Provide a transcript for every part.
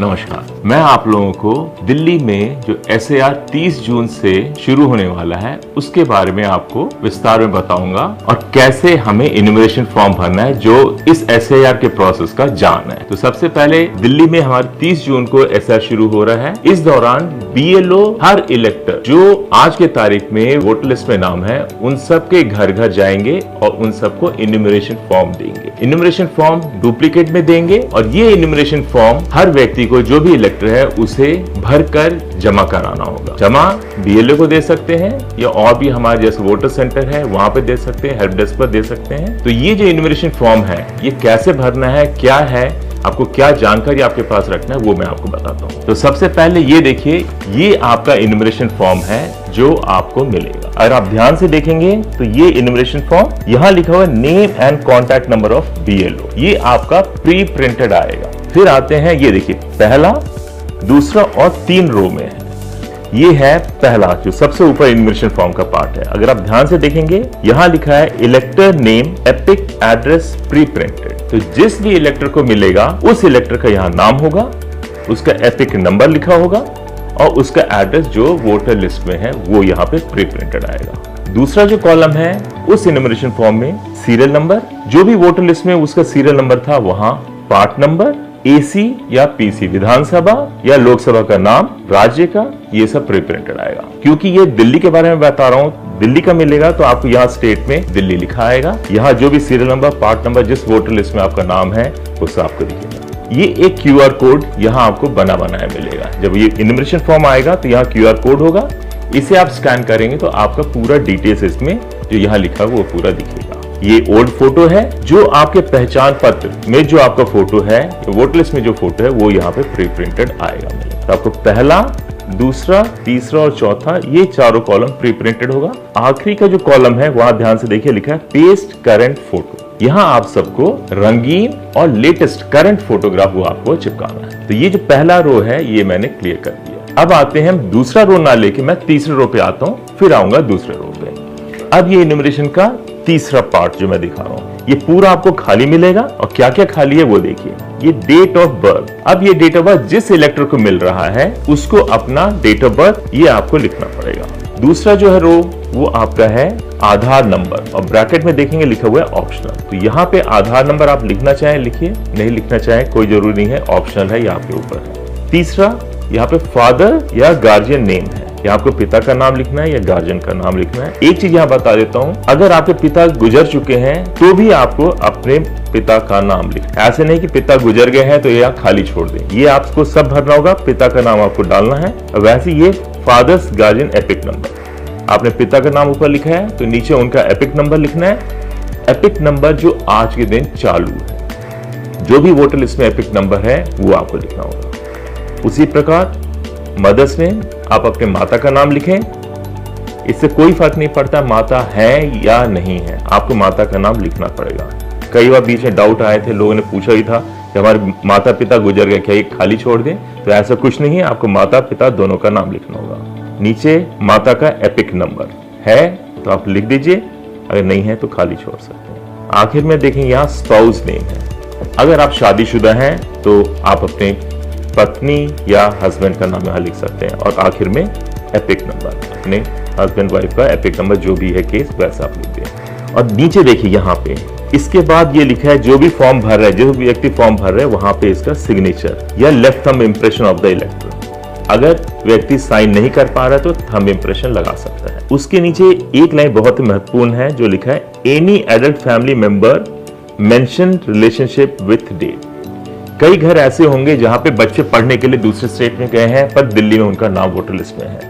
नमस्कार, मैं आप लोगों को दिल्ली में जो SAR 30 जून से शुरू होने वाला है उसके बारे में आपको विस्तार में बताऊंगा और कैसे हमें इन्यूमरेशन फॉर्म भरना है जो इस SAR के प्रोसेस का जान है। तो सबसे पहले दिल्ली में हमारे 30 जून को SAR शुरू हो रहा है। इस दौरान BLO हर इलेक्टर जो आज के तारीख में वोटर लिस्ट में नाम है उन सब के घर घर जाएंगे और उन सबको इन्यूमरेशन फॉर्म देंगे। इन्यूमरेशन फॉर्म डुप्लीकेट में देंगे और ये इन्यूमरेशन फॉर्म हर व्यक्ति को जो भी इलेक्टर है उसे भरकर जमा कराना होगा। जमा BLO को दे सकते हैं या और भी हमारे जैसे वोटर सेंटर है वहां पे दे सकते हैं, हेल्प डेस्क पर दे सकते हैं। तो ये जो इन्यूमरेशन फॉर्म है ये कैसे भरना है, क्या है, आपको क्या जानकारी आपके पास रखना है वो मैं आपको बताता हूँ। तो सबसे पहले ये देखिए, ये आपका इन्यूमरेशन फॉर्म है जो आपको मिलेगा। अगर आप ध्यान से देखेंगे तो ये इन्यूमरेशन फॉर्म यहाँ लिखा हुआ है name and contact number of BLO, ये आपका प्री प्रिंटेड आएगा। फिर आते हैं, ये देखिए पहला, दूसरा और 3 रो में है। ये है पहला जो सबसे ऊपर इन्यूमरेशन फॉर्म का पार्ट है। अगर आप ध्यान से देखेंगे यहाँ लिखा है इलेक्टर name epic address pre printed. तो जिस भी इलेक्टर को मिलेगा उस इलेक्टर का यहाँ नाम होगा, उसका एपिक नंबर लिखा होगा और उसका एड्रेस जो वोटर लिस्ट में है वो यहाँ पे प्री प्रिंटेड आएगा। दूसरा जो कॉलम है उस इन्यूमरेशन फॉर्म में सीरियल नंबर, जो भी वोटर लिस्ट में उसका सीरियल नंबर था वहां पार्ट नंबर, AC या PC, विधानसभा या लोकसभा का नाम, राज्य का, ये सब प्री प्रिंटेड आएगा। क्योंकि ये दिल्ली के बारे में बता रहा हूँ, दिल्ली का मिलेगा तो आपको यहाँ स्टेट में दिल्ली लिखा आएगा। यहाँ जो भी सीरियल नंबर, पार्ट नंबर, जिस वोटर लिस्ट में आपका नाम है वो सब आपको दिखेगा। ये एक QR कोड यहाँ आपको बना बनाया मिलेगा। जब ये इन्यूमरेशन फॉर्म आएगा तो यहाँ QR कोड होगा, इसे आप स्कैन करेंगे तो आपका पूरा डिटेल्स इसमें जो यहाँ लिखा है वो पूरा दिखेगा। ये ओल्ड फोटो है जो आपके पहचान पत्र में जो आपका फोटो है, वोटर लिस्ट में जो फोटो है वो यहाँ पे प्री प्रिंटेड आएगा। तो आपको पहला, दूसरा, तीसरा और चौथा ये चारों कॉलम प्री प्रिंटेड होगा। आखिरी का जो कॉलम है वहां ध्यान से देखिए लिखा है पेस्ट करंट फोटो। यहाँ आप सबको रंगीन और लेटेस्ट करंट फोटोग्राफ वो आपको चिपकाना है। तो ये जो पहला रो है ये मैंने क्लियर कर दिया। अब आते हैं, दूसरा रो ना लेके मैं तीसरे रो पे आता हूँ, फिर आऊंगा दूसरे रो पे। अब ये इन्यूमरेशन का तीसरा पार्ट जो मैं दिखा रहा हूँ ये पूरा आपको खाली मिलेगा और क्या क्या खाली है वो देखिए। ये डेट ऑफ बर्थ, अब ये डेट ऑफ बर्थ जिस इलेक्टर को मिल रहा है उसको अपना डेट ऑफ बर्थ ये आपको लिखना पड़ेगा। दूसरा जो है रो वो आपका है आधार नंबर और ब्रैकेट में देखेंगे लिखा हुआ है ऑप्शनल। तो यहाँ पे आधार नंबर आप लिखना चाहें लिखिए, नहीं लिखना चाहें कोई जरूरी नहीं है, ऑप्शनल है, ये आपके ऊपर है। तीसरा यहाँ पे फादर या गार्जियन नेम है, या आपको पिता का नाम लिखना है या गार्जियन का नाम लिखना है। एक चीज यहाँ बता देता हूँ, अगर आपके पिता गुजर चुके हैं तो भी आपको अपने पिता का नाम लिखना है। ऐसे नहीं कि पिता गुजर गए हैं तो ये आप खाली छोड़ दें, ये आपको सब भरना होगा, पिता का नाम आपको डालना है। वैसे ये फादर्स गार्जियन एपिक नंबर, आपने पिता का नाम ऊपर लिखा है तो नीचे उनका एपिक नंबर लिखना है। एपिक नंबर जो आज के दिन चालू है, जो भी वोटर लिस्ट में एपिक नंबर है वो आपको लिखना होगा। उसी प्रकार मदर्स नेम, आप अपने माता का नाम लिखें, इससे कोई फर्क नहीं पड़ता माता है या नहीं है, आपको माता का नाम लिखना पड़ेगा। कई बार बीच में डाउट आए थे, लोगों ने पूछा ही था कि हमारे माता पिता गुजर गए क्या ये खाली छोड़ दें, तो ऐसा कुछ नहीं है, आपको माता पिता दोनों का नाम लिखना होगा। नीचे माता का एपिक नंबर है तो आप लिख दीजिए, अगर नहीं है तो खाली छोड़ सकते हैं। आखिर में देखेंगे यहाँ स्पाउस नेम है, अगर आप शादीशुदा हैं तो आप अपने पत्नी या हस्बैंड का नाम यहाँ लिख सकते हैं और आखिर में एपिक नंबर, अपने हस्बैंड वाइफ का एपिक नंबर जो भी है केस वैसा आप लिख दें। और नीचे देखिए यहाँ पे इसके बाद ये लिखा है जो भी फॉर्म भर रहा है, जो भी व्यक्ति फॉर्म भर रहा है वहां पे इसका सिग्नेचर या left thumb impression of the इलेक्टर। अगर व्यक्ति साइन नहीं कर पा रहा है तो थंब इंप्रेशन लगा सकता है। उसके नीचे एक लाइन बहुत ही महत्वपूर्ण है जो लिखा है any adult family member mention relationship with date. कई घर ऐसे होंगे जहां पे बच्चे पढ़ने के लिए दूसरे स्टेट में गए हैं पर दिल्ली में उनका नाम वोटर लिस्ट में है,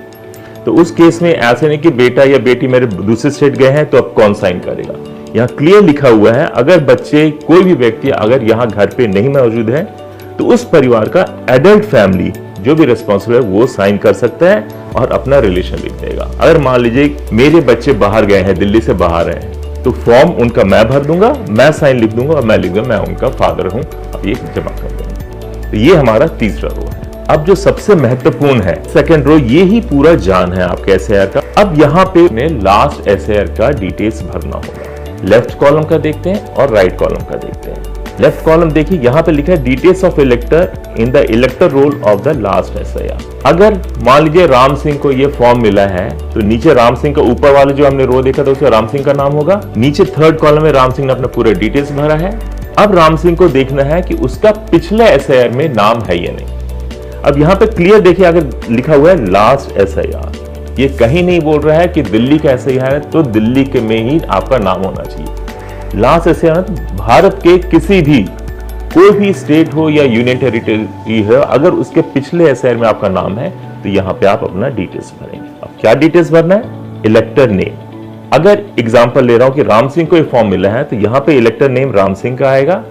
तो उस केस में ऐसे नहीं कि बेटा या बेटी मेरे दूसरे स्टेट गए हैं तो अब कौन साइन करेगा। यहाँ क्लियर लिखा हुआ है अगर बच्चे, कोई भी व्यक्ति अगर यहाँ घर पे नहीं मौजूद है तो उस परिवार का एडल्ट फैमिली जो भी रिस्पॉन्सिबल है वो साइन कर सकता है और अपना रिलेशन लिख देगा। अगर मान लीजिए मेरे बच्चे बाहर गए हैं, दिल्ली से बाहर हैं, तो फॉर्म उनका मैं भर दूंगा, मैं साइन लिख दूंगा और मैं लिख दूंगा मैं उनका फादर हूं, अब ये जमा कर दूंगा। तो ये हमारा तीसरा रो है। अब जो सबसे महत्वपूर्ण है सेकंड रो, ये ही पूरा जान है आपके SAR का। अब यहाँ पे लास्ट SAR का डिटेल्स भरना होगा। लेफ्ट कॉलम का देखते हैं और राइट कॉलम का देखते हैं। लेफ्ट कॉलम देखिए, यहाँ पे लिखा है details of elector in the elector roll of the last SIR। अगर मान लीजिए राम सिंह को ये फॉर्म मिला है तो नीचे राम सिंह का ऊपर वाले जो हमने रो देखा था उसमें राम सिंह का नाम होगा, नीचे थर्ड कॉलम में राम सिंह ने अपना पूरे डिटेल्स भरा है। अब राम सिंह को देखना है कि उसका पिछले SIR में नाम है या नहीं। अब यहाँ पे क्लियर देखिए, अगर लिखा हुआ है लास्ट SIR, ये कहीं नहीं बोल रहा है कि दिल्ली का SIR है तो दिल्ली के में ही आपका नाम होना चाहिए। लास्ट SIR भारत के किसी भी कोई भी स्टेट हो या यूनियन टेरिटरी है, अगर उसके पिछले SIR में आपका नाम है तो यहाँ पे आप अपना डिटेल्स भरेंगे। अब क्या डिटेल्स भरना है? इलेक्टर नेम। अगर एग्जांपल ले रहा हूं कि राम सिंह को ये फॉर्म मिला है तो यहाँ पे इलेक्टर नेम राम सिंह का आएगा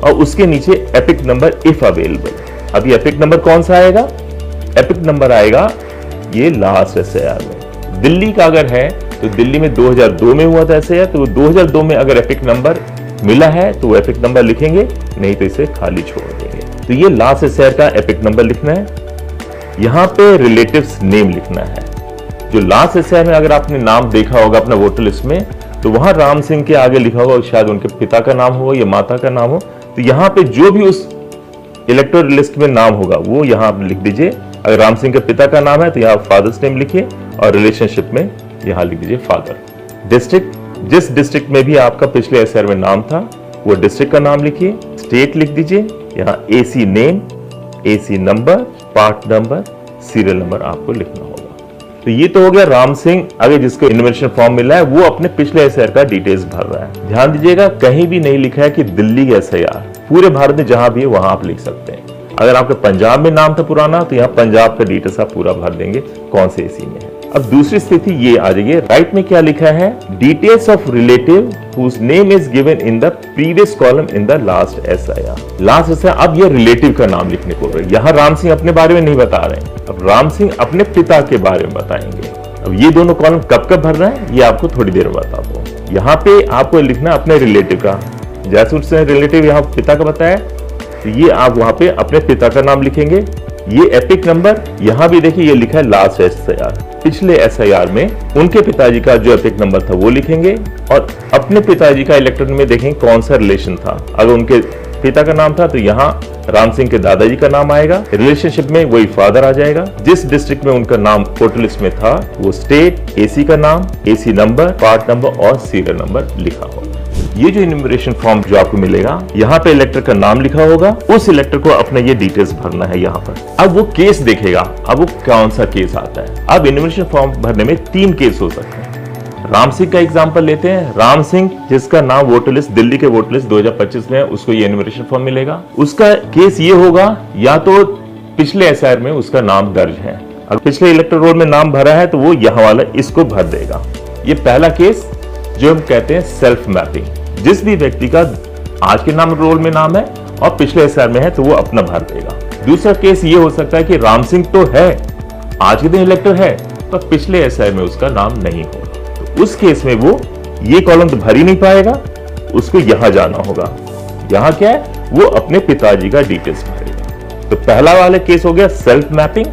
और उसके नीचे एपिक नंबर इफ अवेलेबल। अब ये एपिक नंबर कौन सा आएगा? एपिक नंबर आएगा ये लास्ट SIR में। दिल्ली का अगर है तो दिल्ली में 2002 में हुआ था SIR, तो 2002 में अगर एपिक नंबर मिला है तो वो एपिक नंबर लिखेंगे, नहीं तो इसे खाली छोड़ देंगे। तो ये लास्ट SIR का एपिक नंबर लिखना है। यहाँ पे रिलेटिव्स नेम लिखना है। जो लास्ट SIR में अगर आपने नाम देखा होगा अपना वोटर लिस्ट में, तो वहां राम सिंह के आगे लिखा होगा, शायद उनके पिता का नाम हो या माता का नाम हो, तो यहाँ पे जो भी उस इलेक्टोरल लिस्ट में नाम होगा वो यहाँ आप लिख दीजिए। अगर राम सिंह के पिता का नाम है तो यहाँ फादर्स नेम लिखिए और रिलेशनशिप में यहाँ लिख दीजिए फादर। डिस्ट्रिक्ट, जिस डिस्ट्रिक्ट में भी आपका पिछले SIR में नाम था वो डिस्ट्रिक्ट का नाम लिखिए। स्टेट लिख दीजिए, यहाँ AC name, AC number, part number, serial number आपको लिखना होगा। तो ये तो हो गया राम सिंह, अगर जिसको इन्वेस्टिगेशन फॉर्म मिला है वो अपने पिछले SIR का डिटेल्स भर रहा है। ध्यान दीजिएगा, कहीं भी नहीं लिखा है कि दिल्ली का SIR, पूरे भारत में जहां भी है वहां आप लिख सकते हैं। अगर आपके पंजाब में नाम था पुराना तो यहाँ पंजाब का डिटेल्स आप पूरा भर देंगे कौन से AC में है। अब दूसरी स्थिति ये आ जाएगी, राइट में क्या लिखा है? Details of relative whose name is given in the previous column in the last SIR। Last SIR, अब ये रिलेटिव का नाम लिखने को रहे। यहाँ राम सिंह अपने बारे में नहीं बता रहे हैं, अब राम सिंह अपने पिता के बारे में बताएंगे। अब ये दोनों कॉलम कब कब भरना है ये आपको थोड़ी देर में बताता हूँ। यहाँ पे आपको लिखना अपने रिलेटिव का, जैसे उसने रिलेटिव यहाँ पिता का बताया तो ये आप वहां पे अपने पिता का नाम लिखेंगे। ये एपिक नंबर यहाँ भी देखिए ये लिखा है लास्ट SIR, पिछले SIR में उनके पिताजी का जो एपिक नंबर था वो लिखेंगे और अपने पिताजी का इलेक्टर में देखेंगे कौन सा रिलेशन था। अगर उनके पिता का नाम था तो यहाँ राम सिंह के दादाजी का नाम आएगा, रिलेशनशिप में वही फादर आ जाएगा। जिस डिस्ट्रिक्ट में उनका नाम वोटर लिस्ट में था वो स्टेट, AC का नाम, AC नंबर, पार्ट नंबर और सीरियल नंबर लिखा होगा। ये जो इन्यूमरेशन फॉर्म जो आपको मिलेगा यहाँ पे इलेक्टर का नाम लिखा होगा, उस इलेक्टर को अपना ये डिटेल्स भरना है यहाँ पर। अब वो केस देखेगा, अब वो कौन सा केस आता है। अब इन्यूमरेशन फॉर्म भरने में 3 केस हो सकते हैं। राम सिंह का एग्जांपल लेते हैं। राम सिंह जिसका नाम वोटर लिस्ट, दिल्ली के वोटर लिस्ट 2025 में है, उसको ये इन्यूमरेशन फॉर्म मिलेगा। उसका केस ये होगा, या तो पिछले SIR में उसका नाम दर्ज है, अगर पिछले इलेक्टर रोल में नाम भरा है तो वो यहाँ वाला इसको भर देगा। ये पहला केस जो हम कहते हैं सेल्फ मैपिंग। जिस भी व्यक्ति का आज के नाम रोल में नाम है और पिछले SIR में है तो वो अपना भर देगा। दूसरा केस ये हो सकता है कि राम सिंह तो है, आज के दिन इलेक्टर है, पर पिछले SIR में उसका नाम नहीं होगा, तो उस केस में वो ये कॉलम तो भर ही नहीं पाएगा, उसको यहां जाना होगा। यहां क्या है? वो अपने पिताजी का डिटेल्स भरेगा। तो पहला वाला केस हो गया सेल्फ मैपिंग,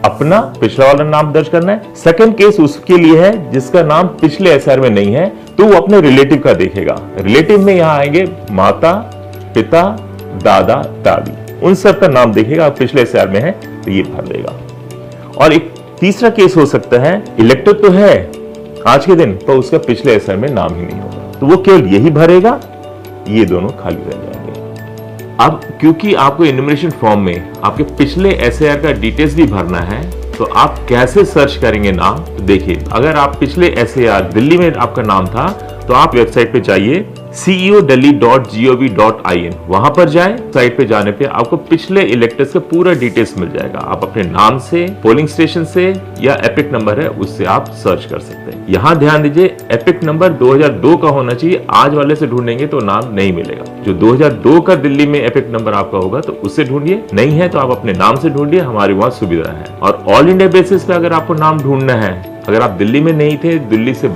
अपना पिछला वाला नाम दर्ज करना है। सेकंड केस उसके लिए है जिसका नाम पिछले SIR में नहीं है, तो वो अपने रिलेटिव का देखेगा। रिलेटिव में यहाँ आएंगे माता, पिता, दादा, दादी, उन सब का नाम देखेगा। पिछले SIR में है तो ये भर देगा। और एक तीसरा केस हो सकता है, इलेक्टर तो है आज के दिन पर उसका पिछले SIR में नाम ही नहीं होगा, तो वो केवल यही भरेगा, ये दोनों खाली रह जाएंगे। अब क्योंकि आपको इन्यूमरेशन फॉर्म में आपके पिछले SIR का डिटेल्स भी भरना है, तो आप कैसे सर्च करेंगे नाम? तो देखिए, अगर आप पिछले SIR दिल्ली में आपका नाम था तो आप वेबसाइट पे जाइए ceodelhi.gov.in, वहां पर जाए। साइट पे जाने पे आपको पिछले इलेक्टर्स का पूरा डिटेल्स मिल जाएगा। आप अपने नाम से, पोलिंग स्टेशन से या एपिक नंबर है उससे आप सर्च कर सकते हैं। यहाँ ध्यान दीजिए, एपिक नंबर 2002 का होना चाहिए। आज वाले से ढूंढेंगे तो नाम नहीं मिलेगा। जो 2002 का दिल्ली में एपिक नंबर आपका होगा तो उससे ढूंढिए, नहीं है तो आप अपने नाम से ढूंढिए, हमारे वहाँ सुविधा है। और ऑल इंडिया बेसिस पे अगर आपको नाम ढूंढना है, अगर आप दिल्ली में नहीं थे, दिल्ली से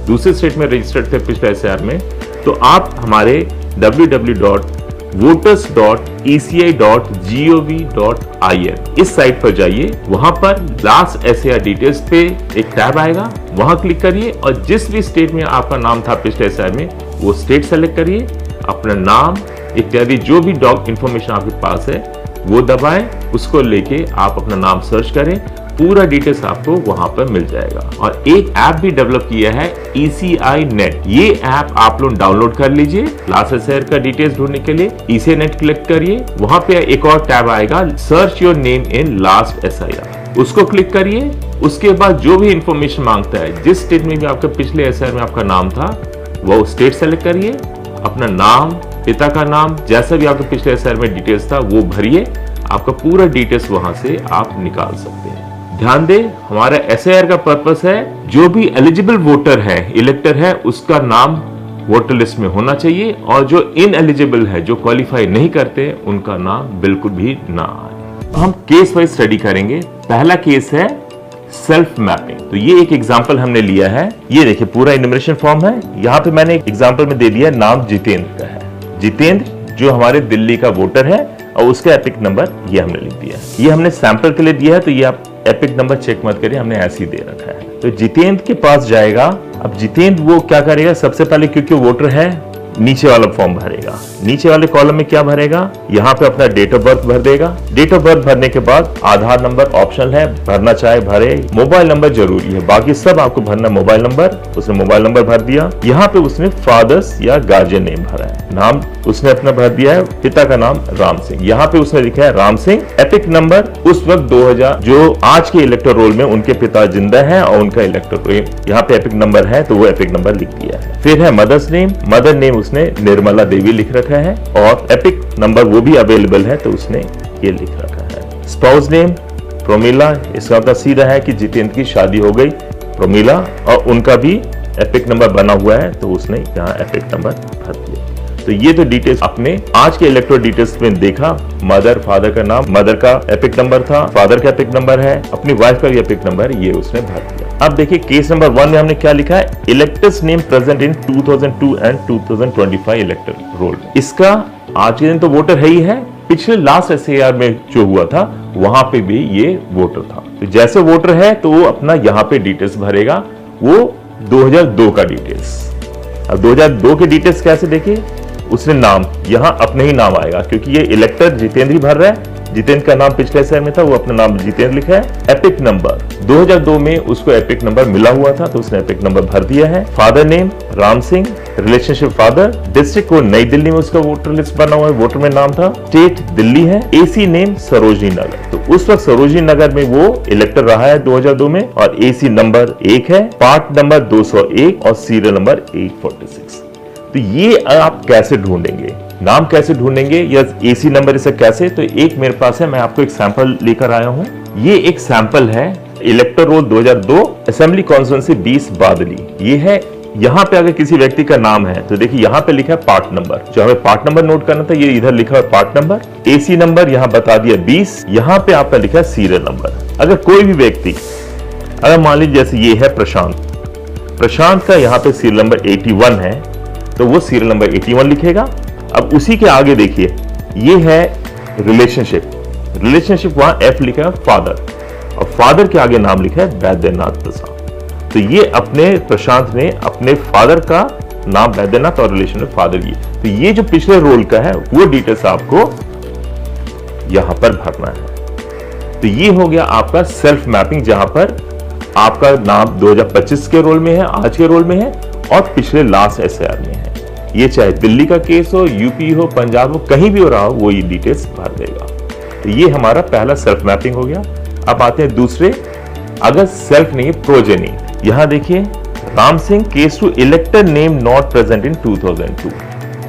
दूसरे स्टेट में रजिस्टर्ड थे पिछले SIR में, तो आप हमारे www.voters.eci.gov.in इस साइट पर जाइए। वहां पर लास्ट SIR डिटेल्स पे एक टैब आएगा, वहां क्लिक करिए और जिस भी स्टेट में आपका नाम था पिछले SIR में वो स्टेट सेलेक्ट करिए, अपना नाम, इत्यादि जो भी डॉग इंफॉर्मेशन आपके पास है वो दबाएं, उसको लेके आप अपना नाम सर्च करें, पूरा डिटेल्स आपको वहां पर मिल जाएगा। और एक ऐप भी डेवलप किया है ECI नेट, ये ऐप आप लोग डाउनलोड कर लीजिए लास्ट एसआईआर का डिटेल्स ढूंढने के लिए। ECI नेट क्लिक करिए, वहां पे एक और टैब आएगा search your name in last SIR, उसको क्लिक करिए। उसके बाद जो भी इंफॉर्मेशन मांगता है, जिस स्टेट में भी आपका पिछले एसआईआर में आपका नाम था वो स्टेट सेलेक्ट करिए, अपना नाम, पिता का नाम, जैसा भी आपके पिछले एसआईआर में डिटेल्स था वो भरिए, आपका पूरा डिटेल्स वहां से आप निकाल सकते हैं। ध्यान दें, हमारा एसआईआर का पर्पस है जो भी एलिजिबल वोटर है, इलेक्टर है, उसका नाम वोटर लिस्ट में होना चाहिए, और जो इनएलिजिबल है, जो क्वालिफाई नहीं करते, उनका नाम बिल्कुल भी ना आए। हम केस वाइज स्टडी करेंगे। पहला केस है सेल्फ मैपिंग। तो ये एक एग्जांपल हमने लिया है, ये देखिए पूरा इन्यूमरेशन फॉर्म है। यहाँ पे मैंने एक एग्जांपल में दे दिया, नाम जितेंद्र का है। जितेंद्र जो हमारे दिल्ली का वोटर है और उसका एपिक नंबर ये हमने लिख दिया। ये हमने सैंपल के लिए दिया है, तो ये आप एपिक नंबर चेक मत करिए, हमने ऐसे ही दे रखा है। तो जितेंद्र के पास जाएगा। अब जितेंद्र वो क्या करेगा, सबसे पहले क्योंकि वोटर है नीचे वाला फॉर्म भरेगा। नीचे वाले कॉलम में क्या भरेगा, यहाँ पे अपना डेट ऑफ बर्थ भर देगा। डेट ऑफ बर्थ भरने के बाद आधार नंबर ऑप्शनल है, भरना चाहे भरे। मोबाइल नंबर जरूरी है, बाकी सब आपको भरना मोबाइल नंबर। उसने मोबाइल नंबर भर दिया। यहाँ पे उसने फादर्स या गार्जियन नेम भरा है, नाम उसने अपना भर दिया है, पिता का नाम राम सिंह। यहाँ पे उसने लिखा है राम सिंह। एपिक नंबर उस वक्त 2000, जो आज के इलेक्टर रोल में उनके पिता जिंदा है और उनका इलेक्टर रोल यहाँ पे एपिक नंबर है, तो वो एपिक नंबर लिख दिया है। फिर है मदर्स नेम। मदर नेम उसने निर्मला देवी लिख रखा है और एपिक नंबर वो भी अवेलेबल है, तो उसने ये लिख रखा है। स्पाउस नेम प्रोमिला, इसका मतलब सीधा है कि जितेंद्र की शादी हो गई प्रोमिला, और उनका भी एपिक नंबर बना हुआ है, तो उसने यहाँ एपिक नंबर भर दिया। तो ये तो डिटेल्स अपने आज के इलेक्टोरल डिटेल्स में देखा। मदर, फादर का नाम, मदर का एपिक नंबर था, फादर का एपिक नंबर है, अपनी वाइफ का भी एपिक नंबर, ये उसने भर दिया। अब देखिए केस नंबर 1 में हमने क्या लिखा है, electors name present in 2002 and 2025 elector roll. इसका आज के दिन तो वोटर है ही है, पिछले लास्ट एसआईआर में जो हुआ था वहां पे भी ये वोटर था। तो जैसे वोटर है तो वो अपना यहाँ पे डिटेल्स भरेगा, वो 2002 का डिटेल्स। अब 2002 के डिटेल्स कैसे देखिए, उसने नाम यहाँ अपने ही नाम आएगा, क्योंकि ये इलेक्टर जितेंद्र ही भर रहा है। जितेंद्र का नाम पिछले एसआईआर में था, वो अपना नाम जितेंद्र लिखा है। एपिक नंबर 2002 में उसको एपिक नंबर मिला हुआ था, तो उसने एपिक नंबर भर दिया है। Father name Ram Singh, relationship father, district code नई दिल्ली में उसका वोटर लिस्ट बना हुआ है, वोटर में नाम था, स्टेट दिल्ली है, एसी नेम सरोजनी नगर। तो उस वक्त सरोजनी नगर में वो इलेक्टर रहा है 2002 में, और एसी नंबर 1 है, पार्ट नंबर 201 और सीरियल नंबर 846। तो ये आप कैसे ढूंढेंगे, नाम कैसे ढूंढेंगे या एसी नंबर इसे कैसे, तो एक मेरे पास है, मैं आपको एक सैंपल लेकर आया हूं। ये एक सैंपल है इलेक्टर रोल 2002 असेंबली कॉन्स्टिट्यूएंसी 20 बादली। ये है, यहाँ पे अगर किसी व्यक्ति का नाम है तो देखिए यहाँ पे लिखा है पार्ट नंबर, जो हमें पार्ट नंबर नोट करना था ये इधर लिखा है पार्ट नंबर। एसी नंबर यहाँ बता दिया 20, यहाँ पे आपका लिखा है सीरियल नंबर। अगर कोई भी व्यक्ति, अगर मान लीजिए जैसे ये है प्रशांत, प्रशांत का यहाँ पे सीरियल नंबर 81 है, तो वो सीरियल नंबर 81 लिखेगा। अब उसी के आगे देखिए ये है रिलेशनशिप, रिलेशनशिप वहां एफ लिखा है फादर, और फादर के आगे नाम लिखा है वैद्यनाथ प्रसाद। तो ये अपने प्रशांत ने अपने फादर का नाम वैद्यनाथ और रिलेशन में फादर, ये तो ये जो पिछले रोल का है वो डिटेल्स आपको यहां पर भरना है। तो ये हो गया आपका सेल्फ मैपिंग, जहां पर आपका नाम 2025 के रोल में है, आज के रोल में है, और पिछले लास्ट एसआईआर में है। ये चाहे दिल्ली का केस हो, यूपी हो, पंजाब हो, कहीं भी हो रहा हो, वो ये डिटेल्स भर देगा। तो ये हमारा पहला सेल्फ मैपिंग हो गया। अब आते हैं दूसरे, अगर सेल्फ नहीं प्रोजेनी। यहां देखिए Ram Singh case two elector name not present in 2002।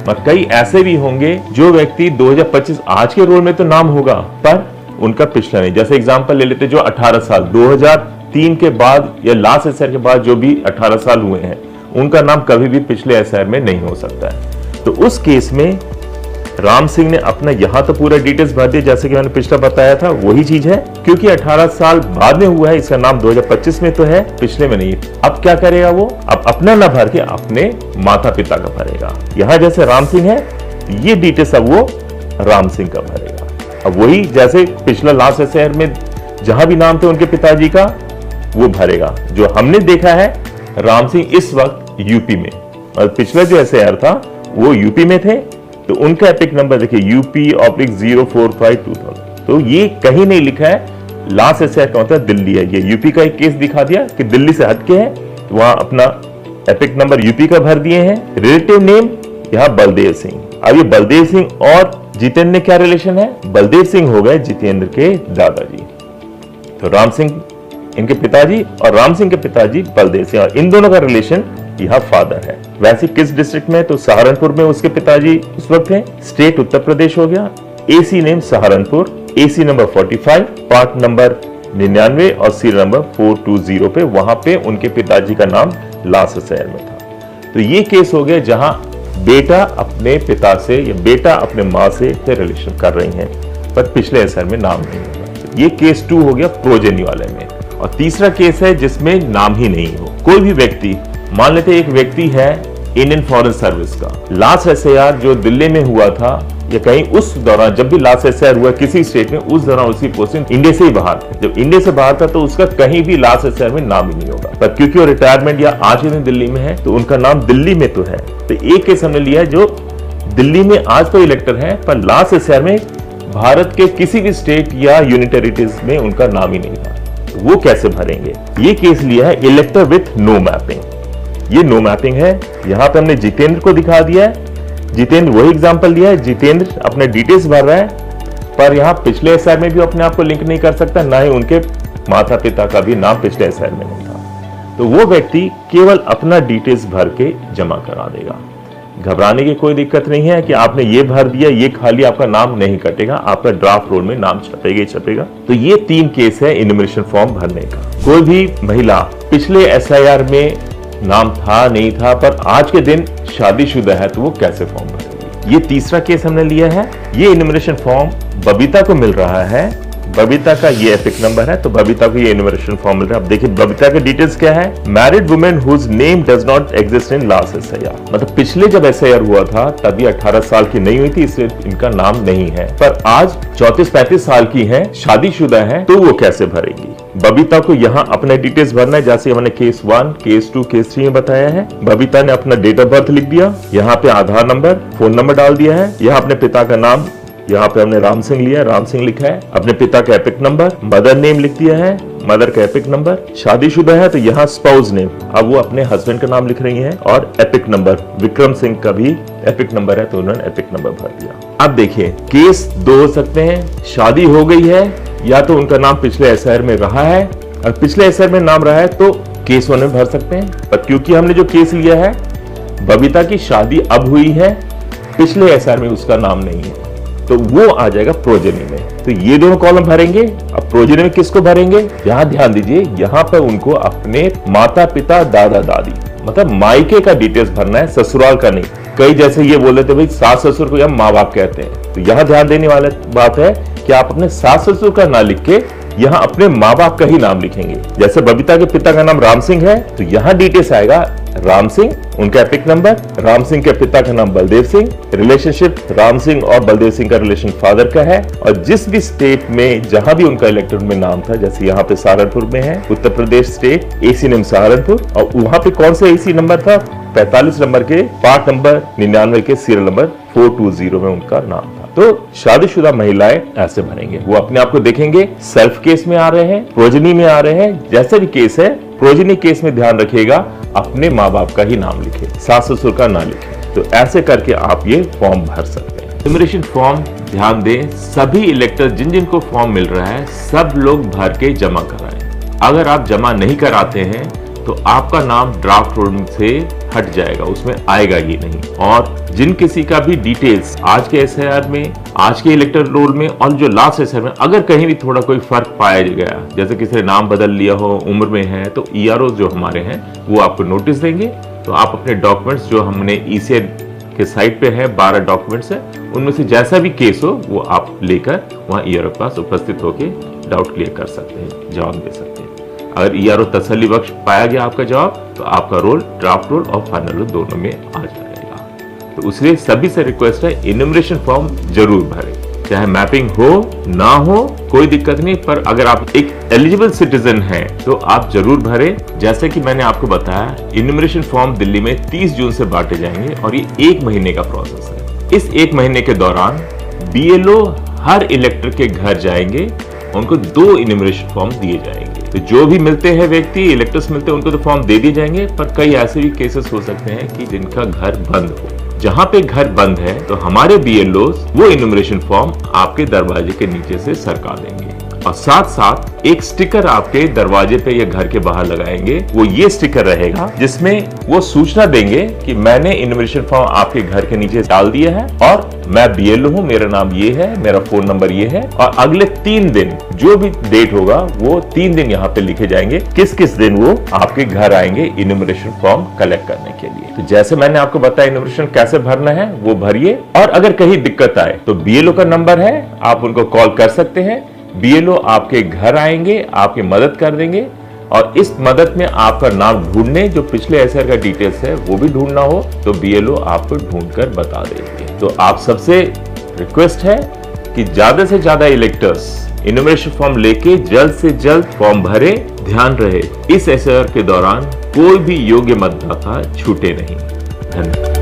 और कई ऐसे भी होंगे जो व्यक्ति 2025 आज के रोल में तो नाम होगा पर उनका पिछला नहीं। जैसे एग्जांपल ले लेते जो 18 साल 2003 के बाद या लास्ट एसआईआर के बाद जो भी 18 साल हुए हैं, उनका नाम कभी भी पिछले एसआईआर में नहीं हो सकता है। तो उस केस में राम सिंह ने अपना यहां तो पूरा डिटेल्स भर दिया, जैसे कि मैंने पिछला बताया था वही चीज है, क्योंकि 18 साल बाद में हुआ है, इसका नाम 2025 में तो है, पिछले में नहीं। अब क्या करेगा वो, अब अपना ना भर के अपने माता पिता का भरेगा। यहां जैसे राम सिंह है, ये डिटेल्स अब वो राम सिंह का भरेगा। अब वही जैसे पिछला लास्ट एसआईआर में जहां भी नाम थे उनके पिताजी का, वो भरेगा। जो हमने देखा है राम सिंह इस वक्त यूपी में, और पिछला जो एसआईआर था वो यूपी में थे, तो उनका एपिक नंबर देखिए UP/045/2000। तो ये कहीं नहीं लिखा है लास्ट एसआईआर का मतलब दिल्ली है। ये यूपी का एक केस दिखा दिया कि दिल्ली से हटके है, तो वहां अपना एपिक नंबर यूपी का भर दिए हैं। रिलेटिव नेम यहाँ बलदेव सिंह। अब ये बलदेव सिंह और जितेंद्र में क्या रिलेशन है? बलदेव सिंह हो गए जितेंद्र के दादाजी, तो राम सिंह इनके पिताजी और राम सिंह के पिताजी बलदेव सिंह, और इन दोनों का रिलेशन यहाँ फादर है। वैसे किस डिस्ट्रिक्ट में? तो सहारनपुर में उसके पिताजी उस वक्त हैं। स्टेट उत्तर प्रदेश हो गया। AC name Saharanpur, AC number 45, part number 99 और सीरियल नंबर 420 पे, वहां पे उनके पिताजी का नाम लास्ट एसआईआर में था। तो ये केस हो गया जहां बेटा अपने पिता से या बेटा अपने माँ से रिलेशन कर रही हैं, पर पिछले एसआईआर में नाम नहीं होगा। ये केस 2 हो गया प्रोजेनी वाले में। और तीसरा केस है जिसमें नाम ही नहीं हो। कोई भी व्यक्ति, मान लेते एक व्यक्ति है इंडियन फॉरेन सर्विस का, लास्ट एसआईआर जो दिल्ली में हुआ था या कहीं उस दौरान, जब भी लास्ट एसआईआर हुआ किसी स्टेट में, उस दौरान उसकी पोस्टिंग इंडिया से ही बाहर थी। जब इंडिया से बाहर था तो उसका कहीं भी लास्ट एसआईआर में नाम ही नहीं होगा, पर क्योंकि वो रिटायरमेंट या आज के दिन दिल्ली में है तो उनका नाम दिल्ली में तो है। तो एक केस हमने लिया है जो दिल्ली में आज तो इलेक्टर है, पर लास्ट एसआईआर में भारत के किसी भी स्टेट या यूनियन टेरिटरीज में उनका नाम ही नहीं था। वो कैसे भरेंगे? ये केस लिया है इलेक्टर विथ नो मैपिंग। ये नो मैपिंग है। यहाँ पे हमने जितेंद्र को दिखा दिया है। जितेंद्र वही एग्जांपल दिया है, जितेंद्र अपने डिटेल्स भर रहा है, पर यहाँ पिछले एसआईआर में भी अपने आप को लिंक नहीं कर सकता, ना ही उनके माता पिता का भी नाम पिछले एसआईआर में नहीं था। तो वो व्यक्ति केवल अपना डिटेल्स भर के जमा करा देगा। घबराने की कोई दिक्कत नहीं है कि आपने ये भर दिया, ये खाली, आपका नाम नहीं कटेगा, आपका ड्राफ्ट रोल में नाम छपेगा ही छपेगा। तो ये 3 केस है इन्यूमरेशन फॉर्म भरने का। कोई भी महिला पिछले एसआईआर में नाम था नहीं था, पर आज के दिन शादीशुदा है, तो वो कैसे फॉर्म भरेगी? ये तीसरा केस हमने लिया है। ये इन्यूमरेशन फॉर्म बबीता को मिल रहा है। बबीता का ये एपिक नंबर है, तो बबीता को ये इन्यूमरेशन फॉर्म मिल रहा है। अब देखिए बबीता के डिटेल्स क्या है। Married women whose name does not exist in last SIR. मतलब पिछले जब एसआईआर हुआ था तब ये 18 साल की नहीं हुई थी, इसलिए इनका नाम नहीं है, पर आज 34-35 साल की है, शादीशुदा है, तो वो कैसे भरेगी? बबीता को यहाँ अपने डिटेल्स भरना है, जैसे हमने केस 1, केस 2, केस 3 में बताया है। बबीता ने अपना डेट ऑफ बर्थ लिख दिया, यहाँ पे आधार नंबर, फोन नंबर डाल दिया है, यहाँ अपने पिता का नाम, यहाँ पे हमने राम सिंह लिया, राम सिंह लिखा है, अपने पिता का एपिक नंबर, मदर नेम लिख दिया है, मदर का एपिक नंबर, शादीशुदा है तो यहाँ स्पाउस नेम, अब वो अपने हस्बैंड का नाम लिख रही हैं, और एपिक नंबर विक्रम सिंह का भी एपिक नंबर है तो उन्होंने एपिक नंबर भर दिया। अब देखिए केस 2 हो सकते हैं, शादी हो गई है या तो उनका नाम पिछले एसआईआर में रहा है, और पिछले एसआईआर में नाम रहा है तो केस 1 में भर सकते हैं। पर क्योंकि हमने जो केस लिया है बबीता की शादी अब हुई है, पिछले एसआईआर में उसका नाम नहीं है, तो वो आ जाएगा प्रोजेनी में। तो ये दोनों कॉलम भरेंगे। अब प्रोजेनी में किसको भरेंगे? यहाँ ध्यान दीजिए, यहाँ पर उनको अपने माता पिता दादा दादी मतलब मायके का डिटेल्स भरना है, ससुराल का नहीं। कई जैसे ये बोले थे भाई सास ससुर को हम माँ बाप कहते हैं, तो यहाँ ध्यान देने वाली बात है कि आप अपने सास ससुर का ना लिख के यहाँ अपने माँ बाप का ही नाम लिखेंगे। जैसे बबीता के पिता का नाम राम सिंह है तो यहाँ डिटेल्स आएगा राम सिंह, उनका एपिक नंबर, राम सिंह के पिता का नाम बलदेव सिंह, रिलेशनशिप राम सिंह और बलदेव सिंह का रिलेशन फादर का है, और जिस भी स्टेट में जहां भी उनका इलेक्टेड में नाम था, जैसे यहाँ पे सहारनपुर में है, Uttar Pradesh state, AC name Saharanpur, और वहां पे कौन सा एसी नंबर था? 45 नंबर के पार्ट नंबर 99 के सीरियल नंबर 420 में उनका नाम था। तो शादीशुदा महिलाएं ऐसे भरेंगे, वो अपने आप को देखेंगे सेल्फ केस में आ रहे हैं, प्रोजेनी में आ रहे हैं, जैसे भी केस है प्रोजेनी केस में ध्यान रखिएगा अपने माँ बाप का ही नाम लिखे, सास ससुर का ना लिखे। तो ऐसे करके आप ये फॉर्म भर सकते हैं। इन्यूमरेशन फॉर्म ध्यान दें, सभी इलेक्टर जिन जिन को फॉर्म मिल रहा है सब लोग भर के जमा कराएं। अगर आप जमा नहीं कराते हैं तो आपका नाम ड्राफ्ट रोल से हट जाएगा, उसमें आएगा ही नहीं। और जिन किसी का भी डिटेल्स आज के एसआईआर में, आज के इलेक्टर रोल में और जो लास्ट एसआईआर में अगर कहीं भी थोड़ा कोई फर्क पाया गया, जैसे किसी ने नाम बदल लिया हो, उम्र में है, तो ईआरओ जो हमारे हैं वो आपको नोटिस देंगे। तो आप अपने डॉक्यूमेंट्स जो हमने ईसीआई के साइट पे है 12 डॉक्यूमेंट्स है, उनमें से जैसा भी केस हो वो आप लेकर वहाँ ईआरओ के पास उपस्थित होकर डाउट क्लियर कर सकते हैं, जवाब दे सकते हैं। अगर ईआरओ तसल्ली बख्श पाया गया आपका जवाब तो आपका रोल ड्राफ्ट रोल और फाइनल रोल दोनों में आ जाएगा। तो उसलिए सभी से रिक्वेस्ट है इन्यूमरेशन फॉर्म जरूर भरें, चाहे मैपिंग हो ना हो कोई दिक्कत नहीं, पर अगर आप एक एलिजिबल सिटीजन हैं तो आप जरूर भरें। जैसे कि मैंने आपको बताया इन्यूमरेशन फॉर्म दिल्ली में 30 जून से बांटे जाएंगे और ये 1 महीने का प्रोसेस है। इस 1 महीने के दौरान BLO हर इलेक्टर के घर जाएंगे, उनको 2 इन्यूमरेशन फॉर्म दिए जाएंगे। तो जो भी मिलते हैं व्यक्ति, इलेक्टर्स मिलते हैं, उनको तो फॉर्म दे दिए जाएंगे, पर कई ऐसे भी केसेस हो सकते हैं कि जिनका घर बंद हो। जहां पे घर बंद है तो हमारे BLOs वो इन्यूमरेशन फॉर्म आपके दरवाजे के नीचे से सरका देंगे और साथ साथ एक स्टिकर आपके दरवाजे पे या घर के बाहर लगाएंगे। वो ये स्टिकर रहेगा जिसमें वो सूचना देंगे कि मैंने इन्यूमरेशन फॉर्म आपके घर के नीचे डाल दिया है और मैं BLO हूं, मेरा नाम ये है, मेरा फोन नंबर ये है, और अगले 3 दिन जो भी डेट होगा वो 3 दिन यहाँ पे लिखे जाएंगे किस किस दिन वो आपके घर आएंगे इन्यूमरेशन फॉर्म कलेक्ट करने के लिए। तो जैसे मैंने आपको बताया इन्यूमरेशन कैसे भरना है वो भरिए, और अगर कहीं दिक्कत आए तो BLO का नंबर है, आप उनको कॉल कर सकते हैं। BLO आपके घर आएंगे, आपकी मदद कर देंगे, और इस मदद में आपका नाम ढूंढने, जो पिछले SR का डिटेल्स है वो भी ढूंढना हो तो BLO आपको ढूंढकर बता देंगे। तो आप सबसे रिक्वेस्ट है कि ज्यादा से ज्यादा इलेक्टर्स इन्यूमरेशन फॉर्म लेके जल्द से जल्द फॉर्म भरे। ध्यान रहे इस SR के दौरान कोई भी योग्य मतदाता छूटे नहीं। धन्यवाद।